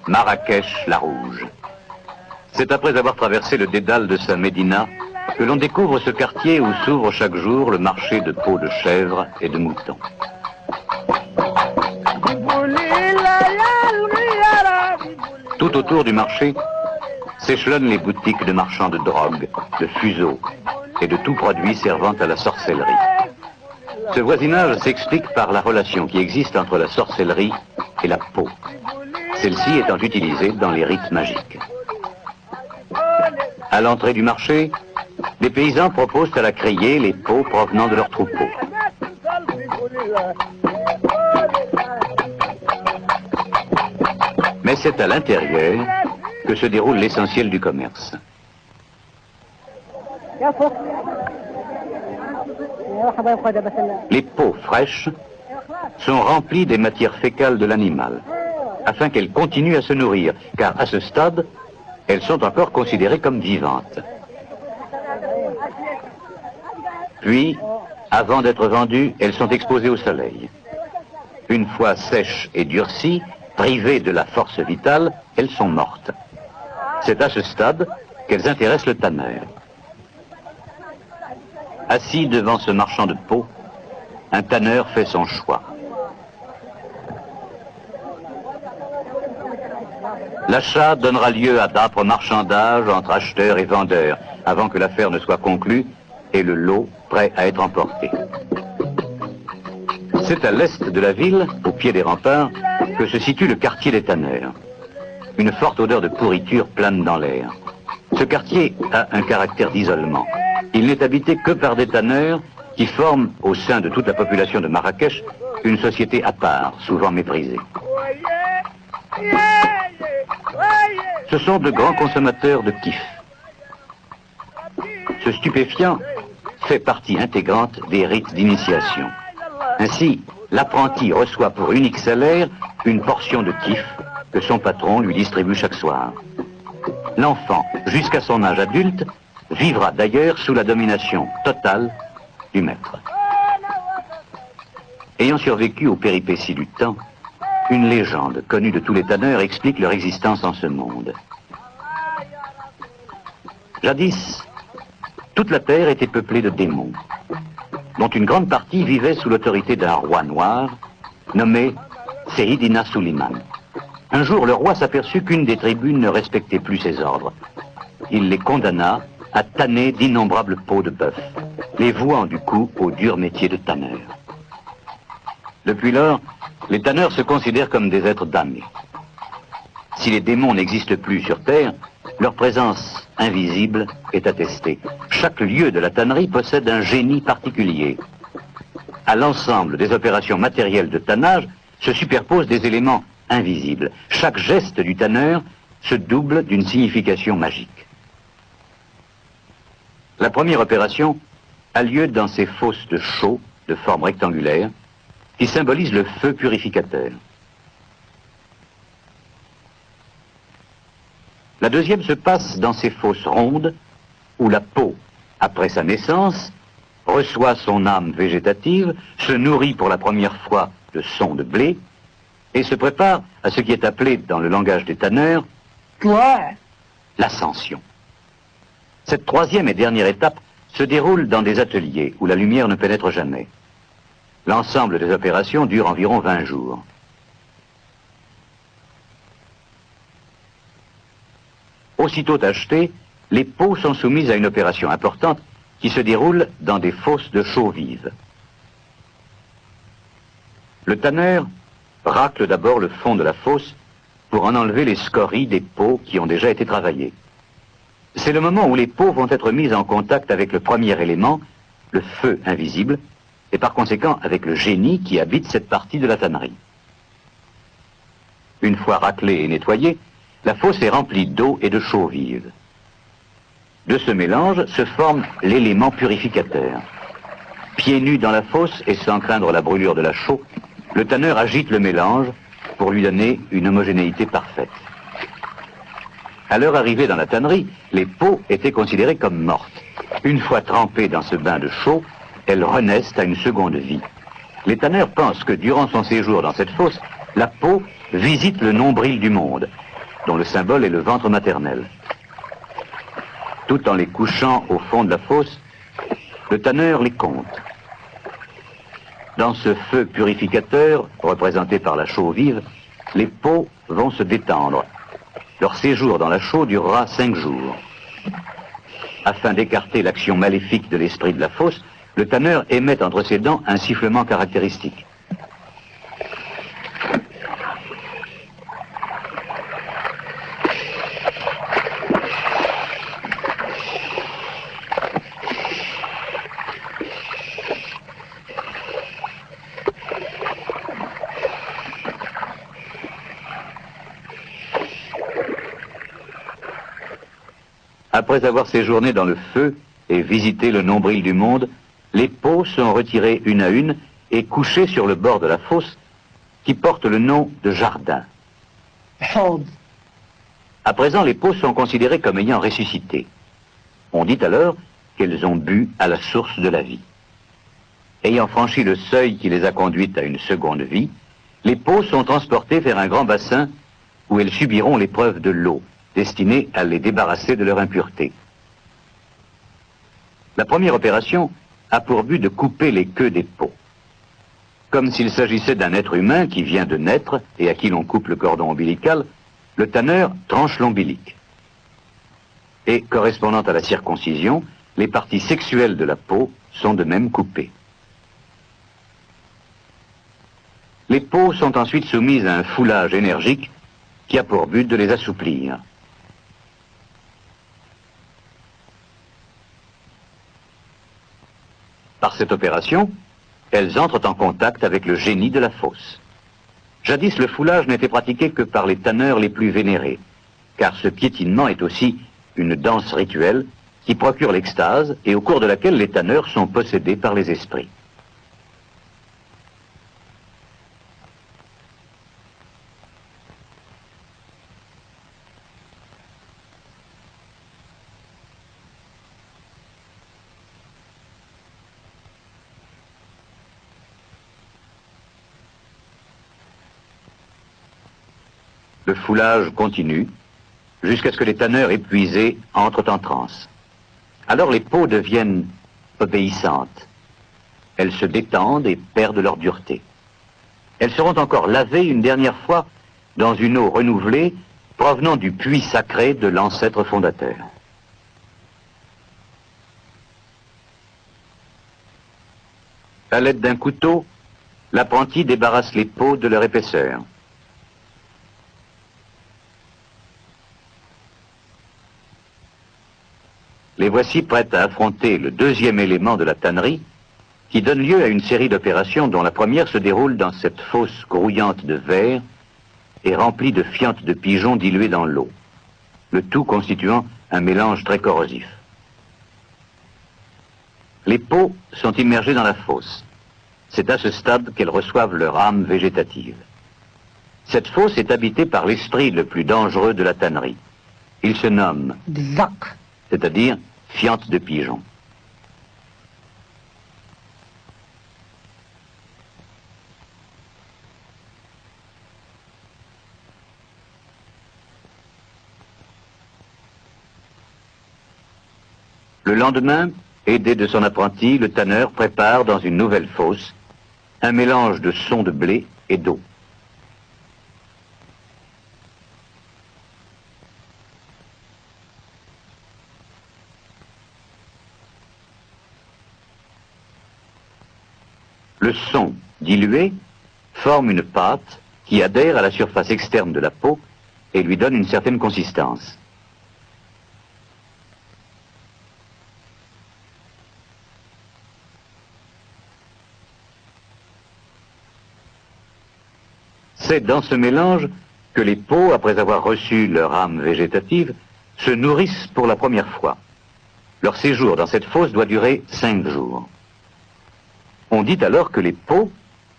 Marrakech, la Rouge. C'est après avoir traversé le dédale de sa Médina que l'on découvre ce quartier où s'ouvre chaque jour le marché de peaux de chèvre et de moutons. Tout autour du marché s'échelonnent les boutiques de marchands de drogue, de fuseaux et de tout produit servant à la sorcellerie. Ce voisinage s'explique par la relation qui existe entre la sorcellerie et la peau, celle-ci étant utilisée dans les rites magiques. À l'entrée du marché, les paysans proposent à la criée les peaux provenant de leurs troupeaux. Mais c'est à l'intérieur que se déroule l'essentiel du commerce. Les peaux fraîches sont remplies des matières fécales de l'animal, afin qu'elles continuent à se nourrir, car à ce stade, elles sont encore considérées comme vivantes. Puis, avant d'être vendues, elles sont exposées au soleil. Une fois sèches et durcies, privées de la force vitale, elles sont mortes. C'est à ce stade qu'elles intéressent le tanneur. Assis devant ce marchand de peaux, un tanneur fait son choix. L'achat donnera lieu à d'âpres marchandages entre acheteurs et vendeurs, avant que l'affaire ne soit conclue et le lot prêt à être emporté. C'est à l'est de la ville, au pied des remparts, que se situe le quartier des tanneurs. Une forte odeur de pourriture plane dans l'air. Ce quartier a un caractère d'isolement. Il n'est habité que par des tanneurs qui forment, au sein de toute la population de Marrakech, une société à part, souvent méprisée. Ce sont de grands consommateurs de kiff. Ce stupéfiant fait partie intégrante des rites d'initiation. Ainsi, l'apprenti reçoit pour unique salaire une portion de kiff que son patron lui distribue chaque soir. L'enfant, jusqu'à son âge adulte, vivra d'ailleurs sous la domination totale du maître. Ayant survécu aux péripéties du temps, une légende connue de tous les tanneurs explique leur existence en ce monde. Jadis, toute la terre était peuplée de démons, dont une grande partie vivait sous l'autorité d'un roi noir, nommé Seydina Suleiman. Un jour, le roi s'aperçut qu'une des tribus ne respectait plus ses ordres. Il les condamna à tanner d'innombrables peaux de bœuf, les vouant du coup au dur métier de tanneur. Depuis lors, les tanneurs se considèrent comme des êtres damnés. Si les démons n'existent plus sur Terre, leur présence invisible est attestée. Chaque lieu de la tannerie possède un génie particulier. À l'ensemble des opérations matérielles de tannage se superposent des éléments invisibles. Chaque geste du tanneur se double d'une signification magique. La première opération a lieu dans ces fosses de chaux de forme rectangulaire qui symbolisent le feu purificateur. La deuxième se passe dans ces fosses rondes où la peau, après sa naissance, reçoit son âme végétative, se nourrit pour la première fois de son de blé et se prépare à ce qui est appelé dans le langage des tanneurs l'ascension. Cette troisième et dernière étape se déroule dans des ateliers où la lumière ne pénètre jamais. L'ensemble des opérations dure environ 20 jours. Aussitôt achetées, les peaux sont soumises à une opération importante qui se déroule dans des fosses de chaux vives. Le tanneur racle d'abord le fond de la fosse pour en enlever les scories des peaux qui ont déjà été travaillées. C'est le moment où les peaux vont être mises en contact avec le premier élément, le feu invisible, et par conséquent avec le génie qui habite cette partie de la tannerie. Une fois raclée et nettoyée, la fosse est remplie d'eau et de chaux vive. De ce mélange se forme l'élément purificateur. Pieds nus dans la fosse et sans craindre la brûlure de la chaux, le tanneur agite le mélange pour lui donner une homogénéité parfaite. À leur arrivée dans la tannerie, les peaux étaient considérées comme mortes. Une fois trempées dans ce bain de chaux, elles renaissent à une seconde vie. Les tanneurs pensent que durant son séjour dans cette fosse, la peau visite le nombril du monde, dont le symbole est le ventre maternel. Tout en les couchant au fond de la fosse, le tanneur les compte. Dans ce feu purificateur, représenté par la chaux vive, les peaux vont se détendre. Leur séjour dans la chaux durera 5 jours. Afin d'écarter l'action maléfique de l'esprit de la fosse, le tanneur émet entre ses dents un sifflement caractéristique. Après avoir séjourné dans le feu et visité le nombril du monde, les peaux sont retirées une à une et couchées sur le bord de la fosse qui porte le nom de jardin. À présent, les peaux sont considérées comme ayant ressuscité. On dit alors qu'elles ont bu à la source de la vie. Ayant franchi le seuil qui les a conduites à une seconde vie, les peaux sont transportées vers un grand bassin où elles subiront l'épreuve de l'eau, destinée à les débarrasser de leur impureté. La première opération a pour but de couper les queues des peaux. Comme s'il s'agissait d'un être humain qui vient de naître et à qui l'on coupe le cordon ombilical, le tanneur tranche l'ombilic. Et, correspondant à la circoncision, les parties sexuelles de la peau sont de même coupées. Les peaux sont ensuite soumises à un foulage énergique qui a pour but de les assouplir. Par cette opération, elles entrent en contact avec le génie de la fosse. Jadis, le foulage n'était pratiqué que par les tanneurs les plus vénérés, car ce piétinement est aussi une danse rituelle qui procure l'extase et au cours de laquelle les tanneurs sont possédés par les esprits. Le foulage continue, jusqu'à ce que les tanneurs épuisés entrent en transe. Alors les peaux deviennent obéissantes. Elles se détendent et perdent leur dureté. Elles seront encore lavées une dernière fois dans une eau renouvelée provenant du puits sacré de l'ancêtre fondateur. À l'aide d'un couteau, l'apprenti débarrasse les peaux de leur épaisseur. Les voici prêtes à affronter le deuxième élément de la tannerie, qui donne lieu à une série d'opérations dont la première se déroule dans cette fosse grouillante de verre et remplie de fientes de pigeons diluées dans l'eau, le tout constituant un mélange très corrosif. Les peaux sont immergées dans la fosse. C'est à ce stade qu'elles reçoivent leur âme végétative. Cette fosse est habitée par l'esprit le plus dangereux de la tannerie. Il se nomme Zac, c'est-à-dire fiente de pigeon. Le lendemain, aidé de son apprenti, le tanneur prépare dans une nouvelle fosse un mélange de son de blé et d'eau. Le son dilué forme une pâte qui adhère à la surface externe de la peau et lui donne une certaine consistance. C'est dans ce mélange que les peaux, après avoir reçu leur âme végétative, se nourrissent pour la première fois. Leur séjour dans cette fosse doit durer 5 jours. On dit alors que les peaux,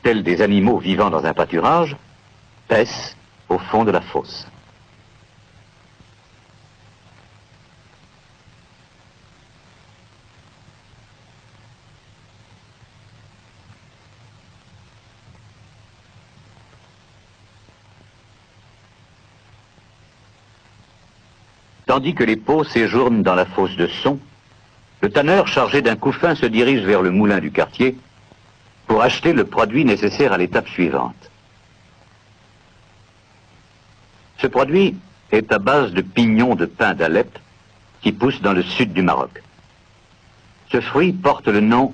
tels des animaux vivant dans un pâturage, paissent au fond de la fosse. Tandis que les peaux séjournent dans la fosse de son, le tanneur chargé d'un couffin se dirige vers le moulin du quartier pour acheter le produit nécessaire à l'étape suivante. Ce produit est à base de pignons de pin d'Alep qui poussent dans le sud du Maroc. Ce fruit porte le nom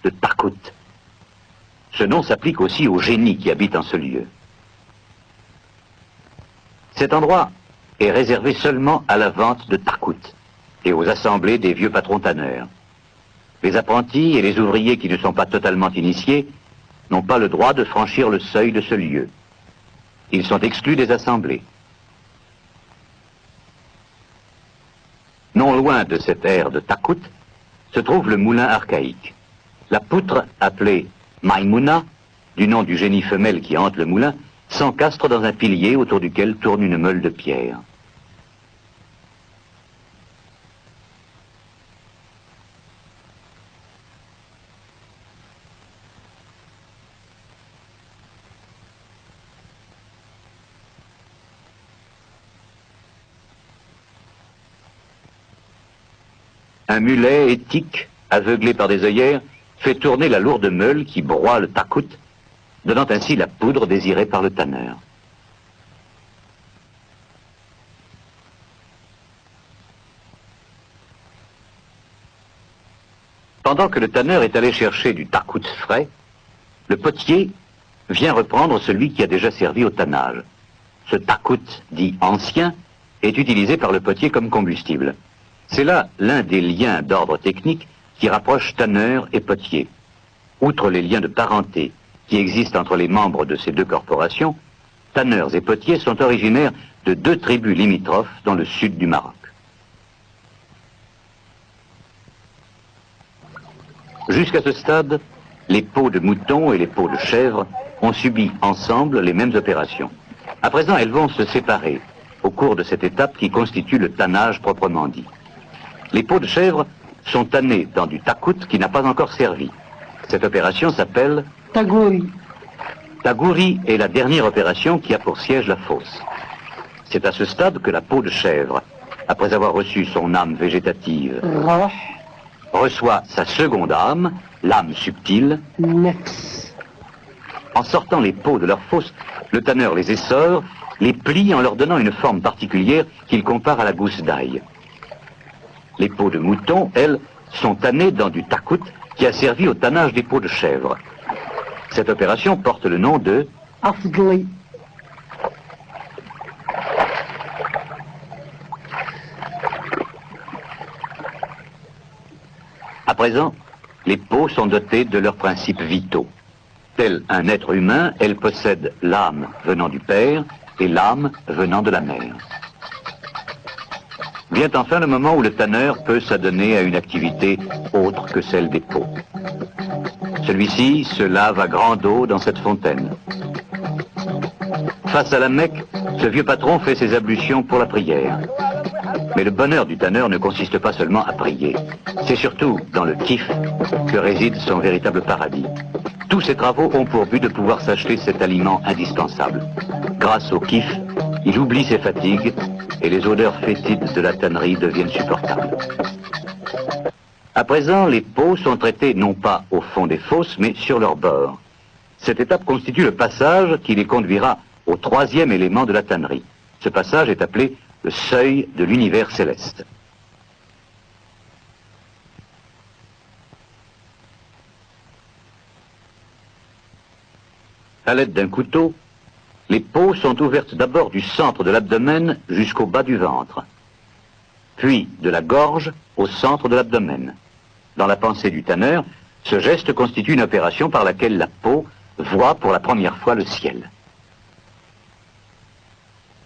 de takout. Ce nom s'applique aussi aux génies qui habitent en ce lieu. Cet endroit est réservé seulement à la vente de takout et aux assemblées des vieux patrons tanneurs. Les apprentis et les ouvriers qui ne sont pas totalement initiés n'ont pas le droit de franchir le seuil de ce lieu. Ils sont exclus des assemblées. Non loin de cette aire de takout se trouve le moulin archaïque. La poutre, appelée Maïmouna, du nom du génie femelle qui hante le moulin, s'encastre dans un pilier autour duquel tourne une meule de pierre. Un mulet éthique, aveuglé par des œillères, fait tourner la lourde meule qui broie le takout, donnant ainsi la poudre désirée par le tanneur. Pendant que le tanneur est allé chercher du takout frais, le potier vient reprendre celui qui a déjà servi au tannage. Ce takout, dit ancien, est utilisé par le potier comme combustible. C'est là l'un des liens d'ordre technique qui rapproche tanneur et potier. Outre les liens de parenté qui existent entre les membres de ces deux corporations, tanneurs et potiers sont originaires de 2 tribus limitrophes dans le sud du Maroc. Jusqu'à ce stade, les peaux de mouton et les peaux de chèvre ont subi ensemble les mêmes opérations. À présent, elles vont se séparer au cours de cette étape qui constitue le tannage proprement dit. Les peaux de chèvre sont tannées dans du takout qui n'a pas encore servi. Cette opération s'appelle Tagouri. Tagouri est la dernière opération qui a pour siège la fosse. C'est à ce stade que la peau de chèvre, après avoir reçu son âme végétative, Roh. reçoit sa seconde âme, l'âme subtile. Nefs. En sortant les peaux de leur fosse, le tanneur les essore, les plie en leur donnant une forme particulière qu'il compare à la gousse d'ail. Les peaux de mouton, elles, sont tannées dans du takout qui a servi au tannage des peaux de chèvre. Cette opération porte le nom de Afdli. À présent, les peaux sont dotées de leurs principes vitaux. Tel un être humain, elles possèdent l'âme venant du père et l'âme venant de la mère. Vient enfin le moment où le tanneur peut s'adonner à une activité autre que celle des peaux. Celui-ci se lave à grande eau dans cette fontaine. Face à la Mecque, ce vieux patron fait ses ablutions pour la prière. Mais le bonheur du tanneur ne consiste pas seulement à prier. C'est surtout dans le kiff que réside son véritable paradis. Tous ses travaux ont pour but de pouvoir s'acheter cet aliment indispensable. Grâce au kiff, il oublie ses fatigues et les odeurs fétides de la tannerie deviennent supportables. À présent, les peaux sont traitées non pas au fond des fosses, mais sur leur bord. Cette étape constitue le passage qui les conduira au 3e élément de la tannerie. Ce passage est appelé le seuil de l'univers céleste. À l'aide d'un couteau, les peaux sont ouvertes d'abord du centre de l'abdomen jusqu'au bas du ventre, puis de la gorge au centre de l'abdomen. Dans la pensée du tanneur, ce geste constitue une opération par laquelle la peau voit pour la première fois le ciel.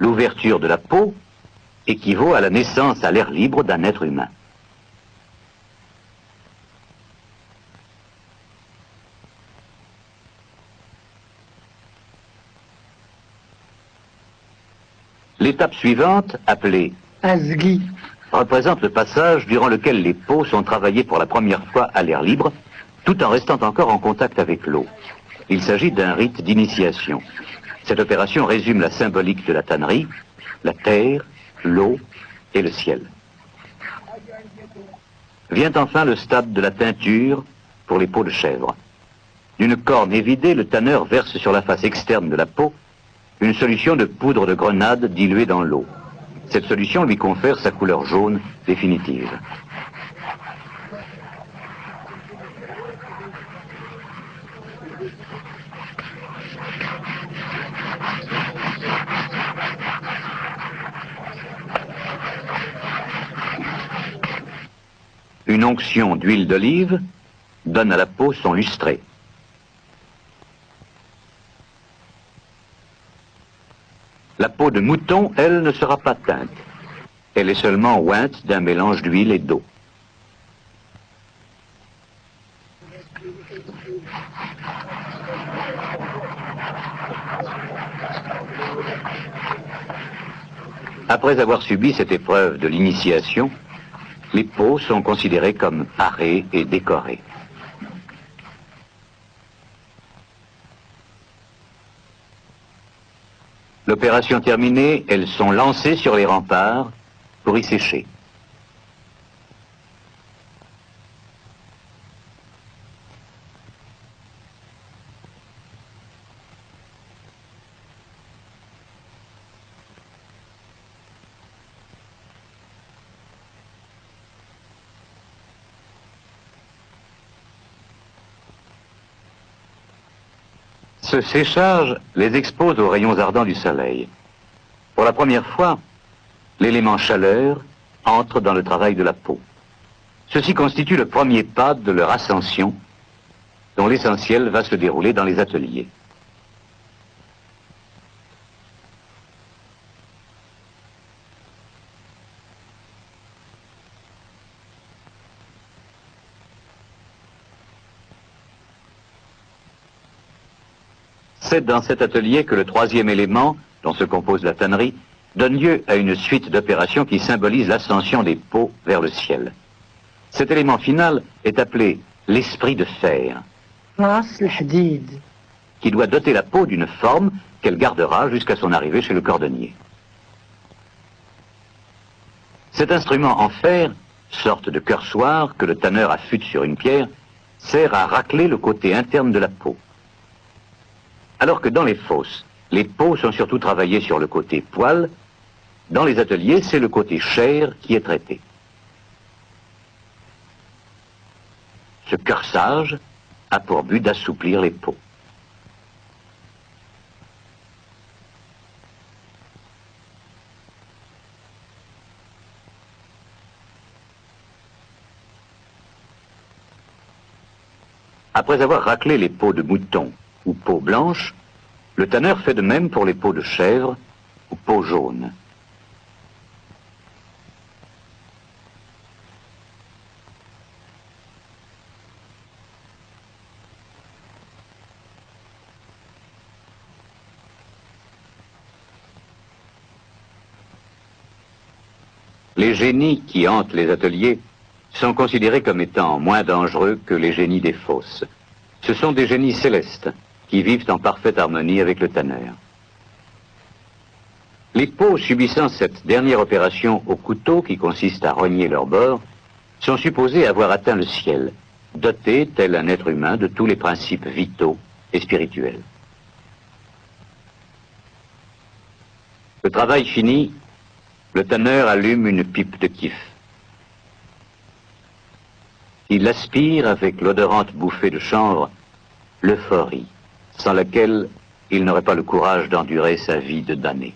L'ouverture de la peau équivaut à la naissance à l'air libre d'un être humain. L'étape suivante, appelée Azgi. représente le passage durant lequel les peaux sont travaillées pour la première fois à l'air libre, tout en restant encore en contact avec l'eau. Il s'agit d'un rite d'initiation. Cette opération résume la symbolique de la tannerie, la terre, l'eau et le ciel. Vient enfin le stade de la teinture pour les peaux de chèvre. D'une corne évidée, le tanneur verse sur la face externe de la peau une solution de poudre de grenade diluée dans l'eau. Cette solution lui confère sa couleur jaune définitive. Une onction d'huile d'olive donne à la peau son lustré. La peau de mouton, elle, ne sera pas teinte. Elle est seulement ointe d'un mélange d'huile et d'eau. Après avoir subi cette épreuve de l'initiation, les peaux sont considérées comme parées et décorées. L'opération terminée, elles sont lancées sur les remparts pour y sécher. Ce séchage les expose aux rayons ardents du soleil. Pour la première fois, l'élément chaleur entre dans le travail de la peau. Ceci constitue le premier pas de leur ascension, dont l'essentiel va se dérouler dans les ateliers. C'est dans cet atelier que le troisième élément, dont se compose la tannerie, donne lieu à une suite d'opérations qui symbolise l'ascension des peaux vers le ciel. Cet élément final est appelé l'esprit de fer, راس الحديد. qui doit doter la peau d'une forme qu'elle gardera jusqu'à son arrivée chez le cordonnier. Cet instrument en fer, sorte de cursoir que le tanneur affûte sur une pierre, sert à racler le côté interne de la peau. Alors que dans les fosses, les peaux sont surtout travaillées sur le côté poil, dans les ateliers, c'est le côté chair qui est traité. Ce cursage a pour but d'assouplir les peaux. Après avoir raclé les peaux de mouton ou peau blanche, le tanneur fait de même pour les peaux de chèvre ou peau jaune. Les génies qui hantent les ateliers sont considérés comme étant moins dangereux que les génies des fosses. Ce sont des génies célestes qui vivent en parfaite harmonie avec le tanneur. Les peaux subissant cette dernière opération au couteau qui consiste à rogner leurs bords sont supposées avoir atteint le ciel, dotées, tel un être humain, de tous les principes vitaux et spirituels. Le travail fini, le tanneur allume une pipe de kif. Il aspire avec l'odorante bouffée de chanvre l'euphorie, sans laquelle il n'aurait pas le courage d'endurer sa vie de damné.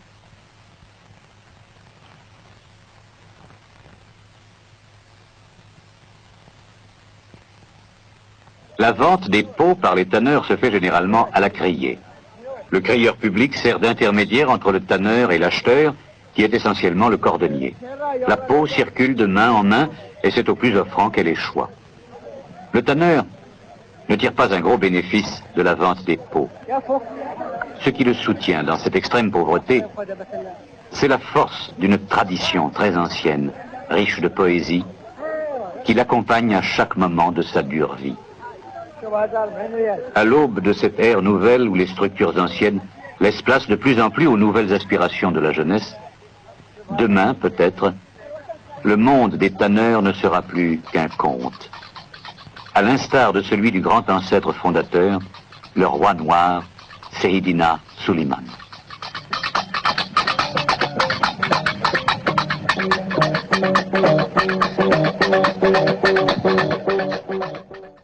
La vente des peaux par les tanneurs se fait généralement à la criée. Le crieur public sert d'intermédiaire entre le tanneur et l'acheteur, qui est essentiellement le cordonnier. La peau circule de main en main, et c'est au plus offrant qu'elle échoit. Le tanneur ne tire pas un gros bénéfice de la vente des peaux. Ce qui le soutient dans cette extrême pauvreté, c'est la force d'une tradition très ancienne, riche de poésie, qui l'accompagne à chaque moment de sa dure vie. À l'aube de cette ère nouvelle où les structures anciennes laissent place de plus en plus aux nouvelles aspirations de la jeunesse, demain, peut-être, le monde des tanneurs ne sera plus qu'un conte. À l'instar de celui du grand ancêtre fondateur, le roi noir, Seydina Suleiman.